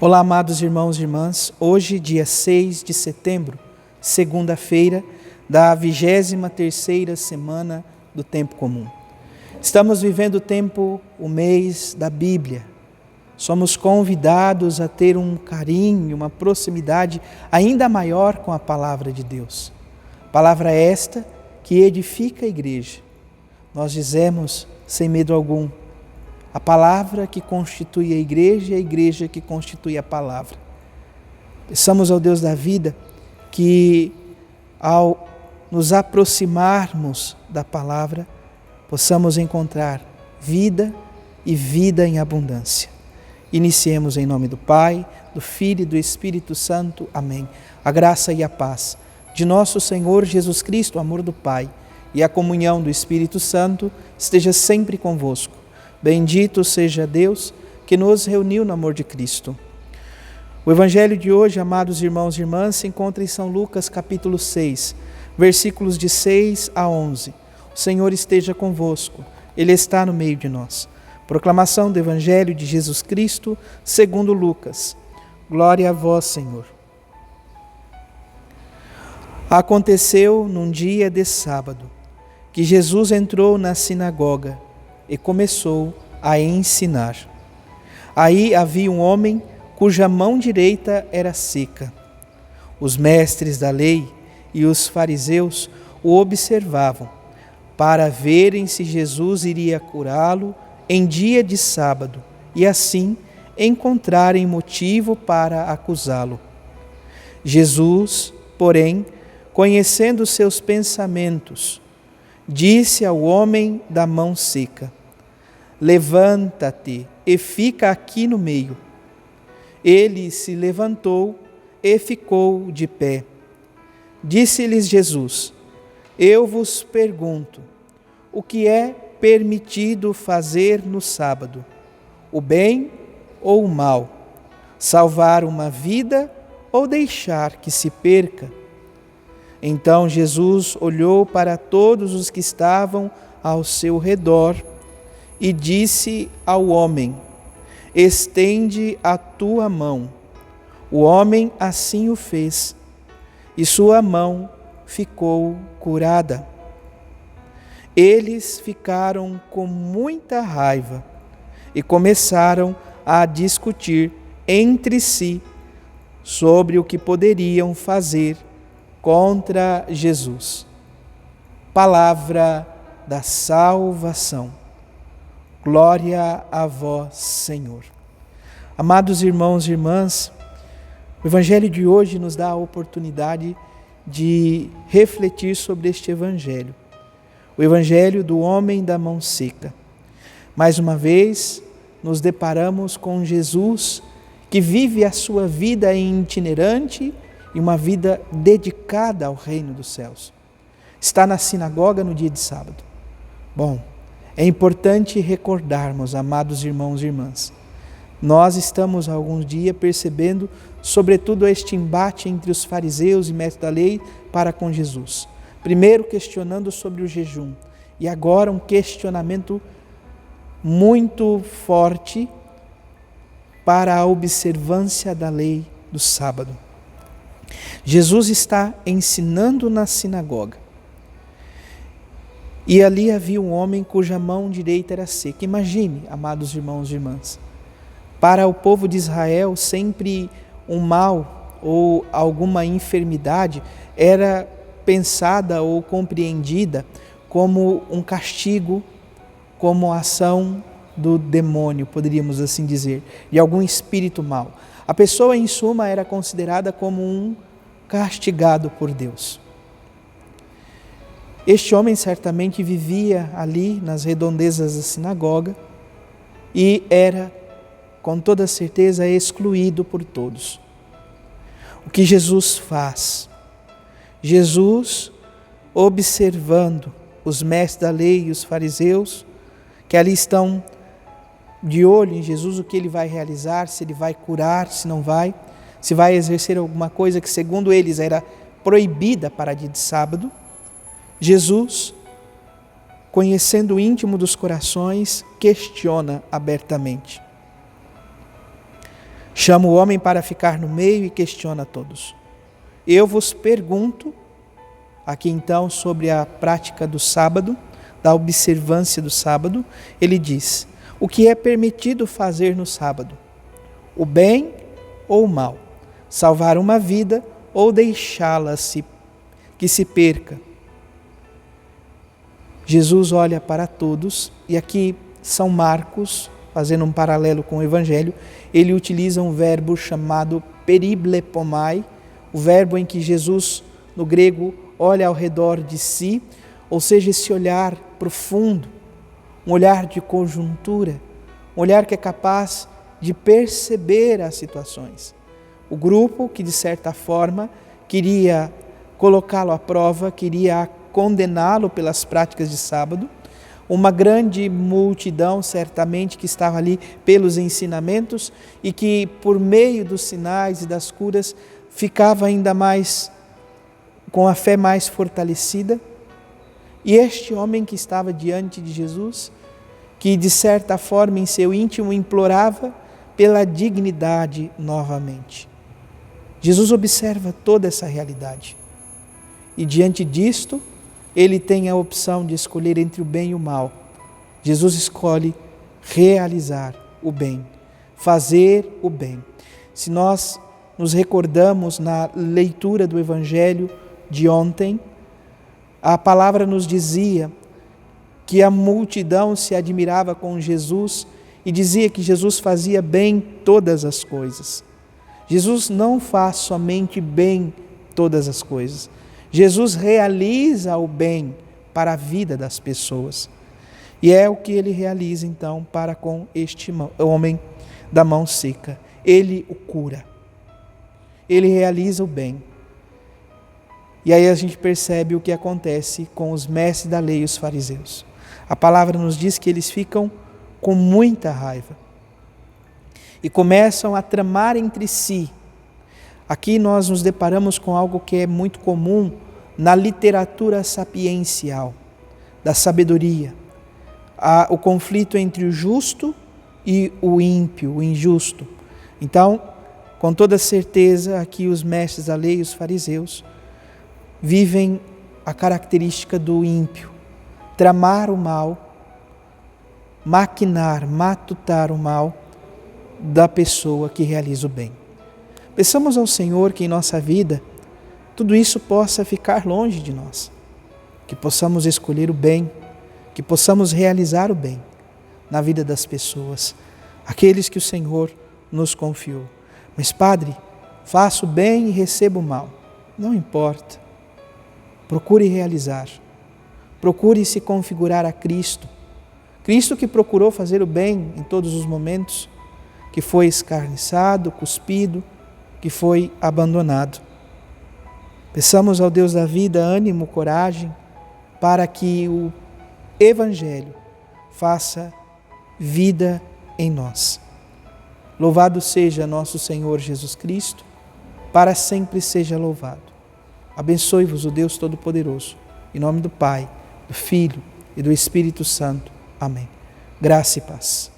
Olá, amados irmãos e irmãs. Hoje, dia 6 de setembro, segunda-feira da 23ª semana do Tempo Comum. Estamos vivendo o mês da Bíblia. Somos convidados a ter um carinho, uma proximidade ainda maior com a Palavra de Deus. Palavra esta que edifica a igreja. Nós dizemos sem medo algum: a palavra que constitui a igreja e a igreja que constitui a palavra. Peçamos ao Deus da vida que, ao nos aproximarmos da palavra, possamos encontrar vida e vida em abundância. Iniciemos em nome do Pai, do Filho e do Espírito Santo. Amém. A graça e a paz de nosso Senhor Jesus Cristo, o amor do Pai e a comunhão do Espírito Santo esteja sempre convosco. Bendito seja Deus que nos reuniu no amor de Cristo. O Evangelho de hoje, amados irmãos e irmãs, se encontra em São Lucas capítulo 6, versículos de 6 a 11. O Senhor esteja convosco, Ele está no meio de nós. Proclamação do Evangelho de Jesus Cristo, segundo Lucas. Glória a vós, Senhor. Aconteceu num dia de sábado que Jesus entrou na sinagoga e começou a ensinar. Aí havia um homem cuja mão direita era seca. Os mestres da lei e os fariseus o observavam para verem se Jesus iria curá-lo em dia de sábado e assim encontrarem motivo para acusá-lo. Jesus, porém, conhecendo seus pensamentos, disse ao homem da mão seca: levanta-te e fica aqui no meio. Ele se levantou e ficou de pé. Disse-lhes Jesus: eu vos pergunto, o que é permitido fazer no sábado? O bem ou o mal? Salvar uma vida ou deixar que se perca? Então Jesus olhou para todos os que estavam ao seu redor e disse ao homem: estende a tua mão. O homem assim o fez, e sua mão ficou curada. Eles ficaram com muita raiva e começaram a discutir entre si sobre o que poderiam fazer contra Jesus. Palavra da salvação. Glória a vós, Senhor. Amados irmãos e irmãs, o Evangelho de hoje nos dá a oportunidade de refletir sobre este Evangelho. O Evangelho do homem da mão seca. Mais uma vez, nos deparamos com Jesus que vive a sua vida itinerante e uma vida dedicada ao reino dos céus. Está na sinagoga no dia de sábado. Bom, é importante recordarmos, amados irmãos e irmãs, nós estamos há alguns dias percebendo, sobretudo, este embate entre os fariseus e mestres da lei para com Jesus. Primeiro questionando sobre o jejum e agora um questionamento muito forte para a observância da lei do sábado. Jesus está ensinando na sinagoga. E ali havia um homem cuja mão direita era seca. Imagine, amados irmãos e irmãs, para o povo de Israel sempre um mal ou alguma enfermidade era pensada ou compreendida como um castigo, como ação do demônio, poderíamos assim dizer, de algum espírito mau. A pessoa, em suma, era considerada como um castigado por Deus. Este homem certamente vivia ali nas redondezas da sinagoga e era, com toda certeza, excluído por todos. O que Jesus faz? Jesus, observando os mestres da lei e os fariseus, que ali estão de olho em Jesus, o que ele vai realizar, se ele vai curar, se não vai, se vai exercer alguma coisa que, segundo eles, era proibida para dia de sábado. Jesus, conhecendo o íntimo dos corações, questiona abertamente. Chama o homem para ficar no meio e questiona todos. Eu vos pergunto, aqui então, sobre a prática do sábado, da observância do sábado. Ele diz: o que é permitido fazer no sábado? O bem ou o mal? Salvar uma vida ou deixá-la que se perca? Jesus olha para todos, e aqui São Marcos, fazendo um paralelo com o Evangelho, ele utiliza um verbo chamado periblepomai, o verbo em que Jesus, no grego, olha ao redor de si, ou seja, esse olhar profundo, um olhar de conjuntura, um olhar que é capaz de perceber as situações. O grupo que, de certa forma, queria colocá-lo à prova, queria condená-lo pelas práticas de sábado, uma grande multidão, certamente, que estava ali pelos ensinamentos e que, por meio dos sinais e das curas, ficava ainda mais, com a fé mais fortalecida. E este homem que estava diante de Jesus, que de certa forma em seu íntimo implorava pela dignidade novamente. Jesus observa toda essa realidade. E diante disto, ele tem a opção de escolher entre o bem e o mal. Jesus escolhe realizar o bem, fazer o bem. Se nós nos recordamos na leitura do Evangelho de ontem, a palavra nos dizia que a multidão se admirava com Jesus e dizia que Jesus fazia bem todas as coisas. Jesus não faz somente bem todas as coisas. Jesus realiza o bem para a vida das pessoas. E é o que ele realiza então para com este homem da mão seca. Ele o cura. Ele realiza o bem. E aí a gente percebe o que acontece com os mestres da lei e os fariseus. A palavra nos diz que eles ficam com muita raiva e começam a tramar entre si. Aqui nós nos deparamos com algo que é muito comum na literatura sapiencial, da sabedoria. O conflito entre o justo e o ímpio, o injusto. Então, com toda certeza, aqui os mestres da lei e os fariseus vivem a característica do ímpio, tramar o mal, maquinar, matutar o mal da pessoa que realiza o bem. Peçamos ao Senhor que em nossa vida tudo isso possa ficar longe de nós, que possamos escolher o bem, que possamos realizar o bem na vida das pessoas, aqueles que o Senhor nos confiou. Mas, Padre, faça o bem e receba o mal, não importa. Procure realizar, procure se configurar a Cristo. Cristo que procurou fazer o bem em todos os momentos, que foi escarniçado, cuspido, que foi abandonado. Peçamos ao Deus da vida ânimo, coragem, para que o Evangelho faça vida em nós. Louvado seja nosso Senhor Jesus Cristo, para sempre seja louvado. Abençoe-vos o Deus Todo-Poderoso, em nome do Pai, do Filho e do Espírito Santo. Amém. Graça e paz.